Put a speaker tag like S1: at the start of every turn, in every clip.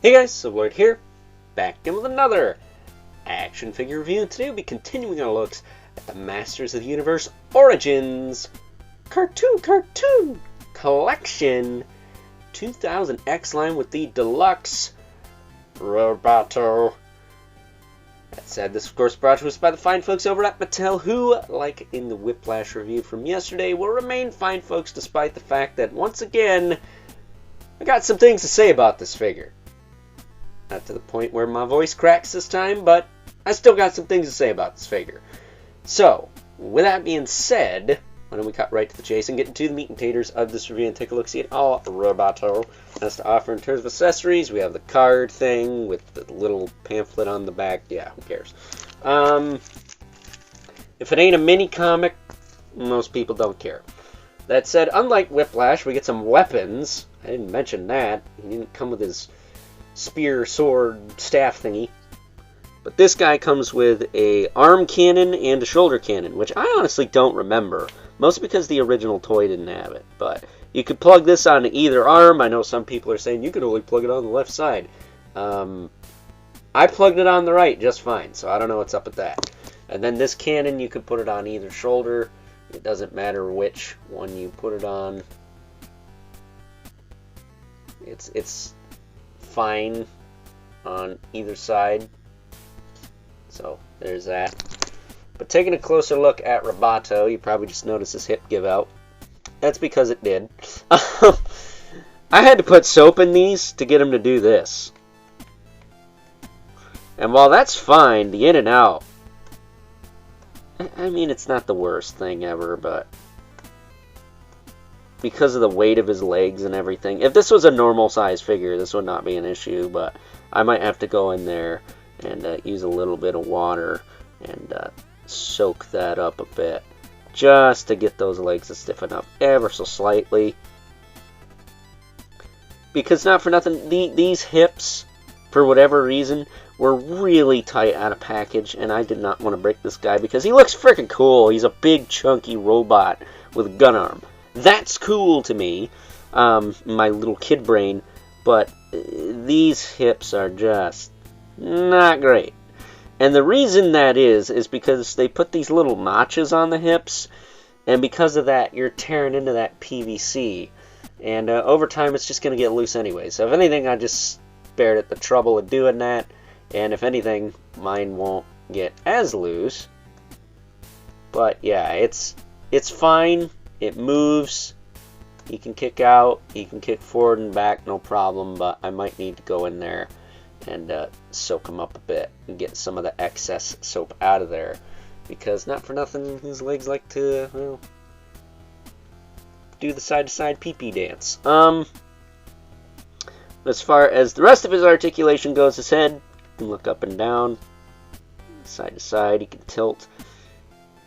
S1: Hey guys, so Lloyd here, back in with another action figure review. Today we'll be continuing our looks at the Masters of the Universe Origins Cartoon Collection 2000 X line with the Deluxe Roboto. That said, this of course brought to us by the fine folks over at Mattel, who, like in the Whiplash review from yesterday, will remain fine folks despite the fact that, once again, I got some things to say about this figure. Not to the point where my voice cracks this time, but I still got some things to say about this figure. So, with that being said, why don't we cut right to the chase and get into the meat and taters of this review and take a look, see at all Roboto has to offer in terms of accessories. We have the card thing with the little pamphlet on the back. Yeah, who cares? If it ain't a mini comic, most people don't care. That said, unlike Whiplash, we get some weapons. I didn't mention that. He didn't come with his spear, sword, staff thingy. But this guy comes with a arm cannon and a shoulder cannon, which I honestly don't remember. Mostly because the original toy didn't have it. But you could plug this on either arm. I know some people are saying you could only plug it on the left side. I plugged it on the right just fine, so I don't know what's up with that. And then this cannon, you could put it on either shoulder. It doesn't matter which one you put it on. It's fine on either side. So there's that. But taking a closer look at Roboto, you probably just noticed his hip give out. That's because it did. I had to put soap in these to get him to do this. And while that's fine, the in and out, I mean, it's not the worst thing ever, but because of the weight of his legs and everything, if this was a normal size figure, this would not be an issue, but I might have to go in there and use a little bit of water and soak that up a bit just to get those legs to stiffen up ever so slightly. Because not for nothing, these hips, for whatever reason, were really tight out of package, and I did not want to break this guy because he looks freaking cool. He's a big chunky robot with a gun arm. That's cool to me, my little kid brain, but these hips are just not great. And the reason that is because they put these little notches on the hips, and because of that, you're tearing into that PVC. And over time, it's just going to get loose anyway. So if anything, I just spared it the trouble of doing that. And if anything, mine won't get as loose. But yeah, it's fine. It moves. He can kick out. He can kick forward and back, no problem. But I might need to go in there and soak him up a bit and get some of the excess soap out of there. Because not for nothing, his legs like to, well, do the side-to-side pee-pee dance. As far as the rest of his articulation goes, his head, he can look up and down, side to side, he can tilt.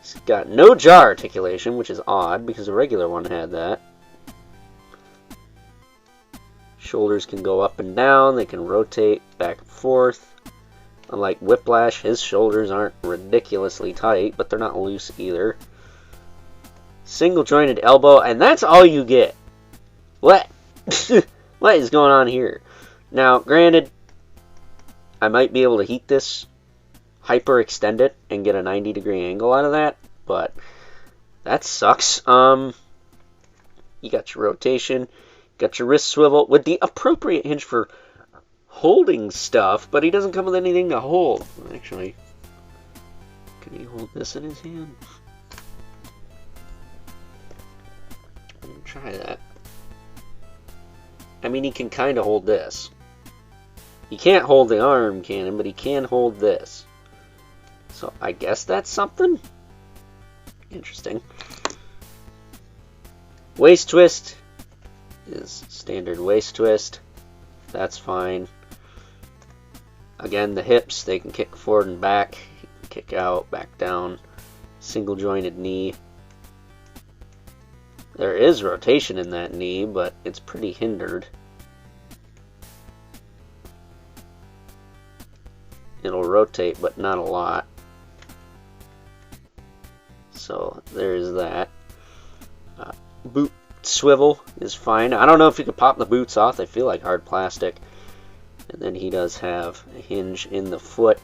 S1: He's got no jaw articulation, which is odd, because the regular one had that. Shoulders can go up and down, they can rotate back and forth. Unlike Whiplash, his shoulders aren't ridiculously tight, but they're not loose either. Single jointed elbow, and that's all you get. What? What is going on here? Now, granted, I might be able to heat this, hyperextend it, and get a 90-degree angle out of that, but that sucks. You got your rotation, got your wrist swivel with the appropriate hinge for holding stuff, but he doesn't come with anything to hold. Actually, can he hold this in his hand? I'm gonna try that. I mean, he can kind of hold this. He can't hold the arm cannon, but he can hold this. So I guess that's something. Interesting. Waist twist is standard waist twist. That's fine. Again, the hips, they can kick forward and back. He can kick out, back down. Single jointed knee. There is rotation in that knee, but it's pretty hindered. It'll rotate, but not a lot. So there's that. Boot swivel is fine. I don't know if you can pop the boots off. They feel like hard plastic. And then he does have a hinge in the foot.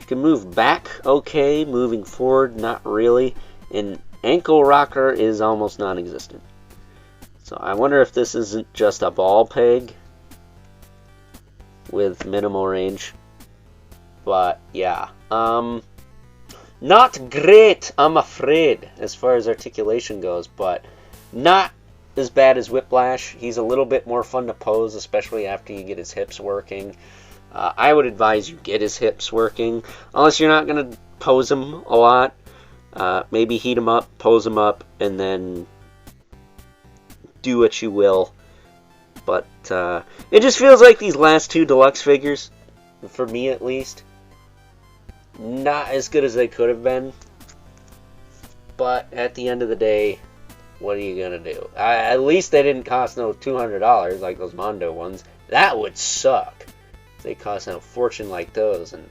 S1: You can move back okay, moving forward not really. And ankle rocker is almost non-existent. So I wonder if this isn't just a ball peg with minimal range. But yeah, not great, I'm afraid, as far as articulation goes, but not as bad as Whiplash. He's a little bit more fun to pose, especially after you get his hips working. I would advise you get his hips working, unless you're not going to pose him a lot. Maybe heat him up, pose him up, and then do what you will. But it just feels like these last two deluxe figures, for me at least, not as good as they could have been. But at the end of the day, what are you going to do? At least they didn't cost no $200 like those Mondo ones. That would suck. They cost a fortune like those and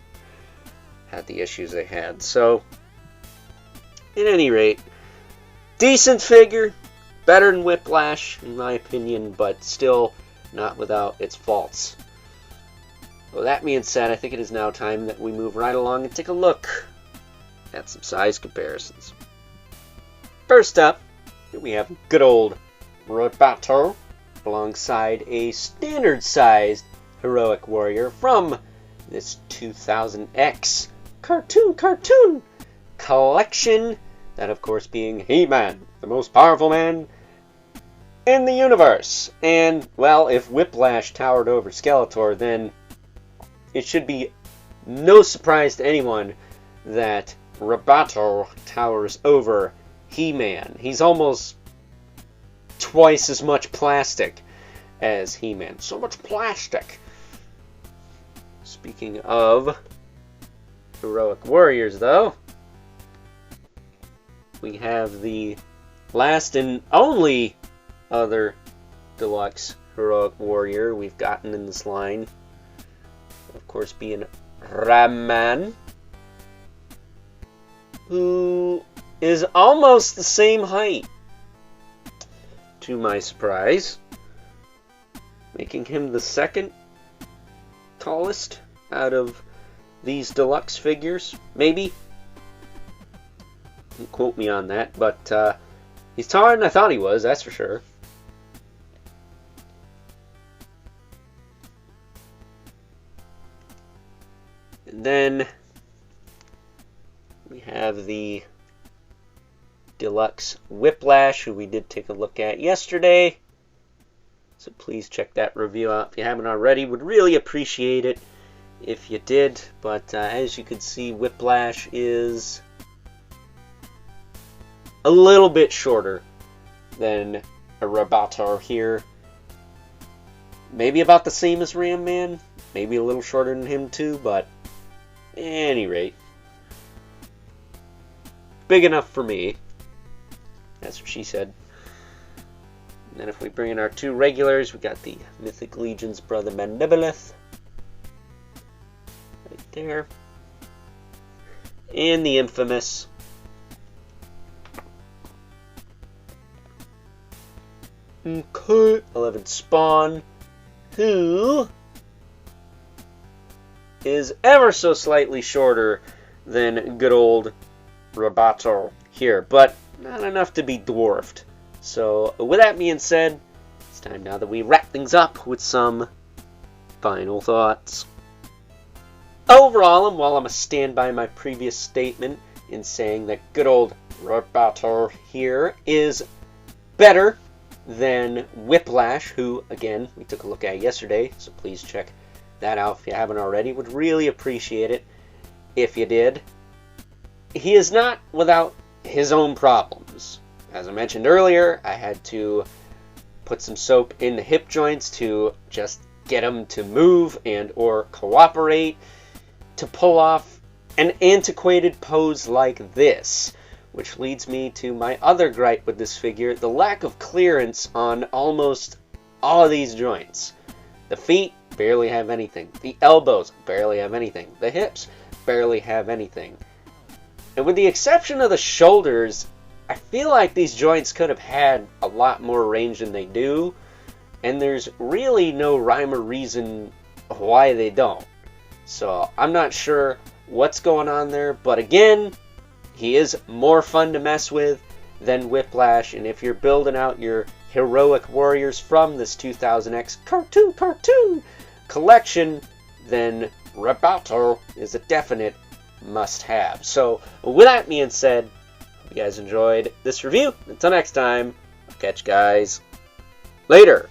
S1: had the issues they had. So, at any rate, decent figure. Better than Whiplash, in my opinion, but still not without its faults. Well, that being said, I think it is now time that we move right along and take a look at some size comparisons. First up, here we have good old Roboto alongside a standard-sized Heroic Warrior from this 2000X cartoon collection. That, of course, being He-Man, the most powerful man in the universe. And, well, if Whiplash towered over Skeletor, then it should be no surprise to anyone that Roboto towers over He-Man. He's almost twice as much plastic as He-Man. So much plastic. Speaking of Heroic Warriors, though, we have the last and only other deluxe Heroic Warrior we've gotten in this line. Of course, being Ram-Man, who is almost the same height, to my surprise, making him the second tallest out of these deluxe figures, maybe. Don't quote me on that, but he's taller than I thought he was, that's for sure. And then we have the deluxe Whiplash, who we did take a look at yesterday. So please check that review out if you haven't already. Would really appreciate it if you did. But as you can see, Whiplash is a little bit shorter than a Roboto here. Maybe about the same as Ram-Man. Maybe a little shorter than him too, but at any rate, big enough for me. That's what she said. And then if we bring in our two regulars, we got the Mythic Legion's brother Mandibilith. Right there. And the infamous K11 Spawn, who is ever so slightly shorter than good old Roboto here, but not enough to be dwarfed. So with that being said, it's time now that we wrap things up with some final thoughts. Overall, and while I'm a stand by my previous statement in saying that good old Roboto here is better than Whiplash, who, again, we took a look at yesterday, so please check that out if you haven't already. Would really appreciate it if you did. He is not without his own problems. As I mentioned earlier, I had to put some soap in the hip joints to just get him to move and or cooperate to pull off an antiquated pose like this. Which leads me to my other gripe with this figure, the lack of clearance on almost all of these joints. The feet barely have anything. The elbows barely have anything. The hips barely have anything. And with the exception of the shoulders, I feel like these joints could have had a lot more range than they do. and there's really no rhyme or reason why they don't. So I'm not sure what's going on there, but again, he is more fun to mess with than Whiplash, and if you're building out your heroic warriors from this 2000X cartoon collection, then Roboto is a definite must-have. So with that being said, hope you guys enjoyed this review. Until next time, I'll catch you guys later.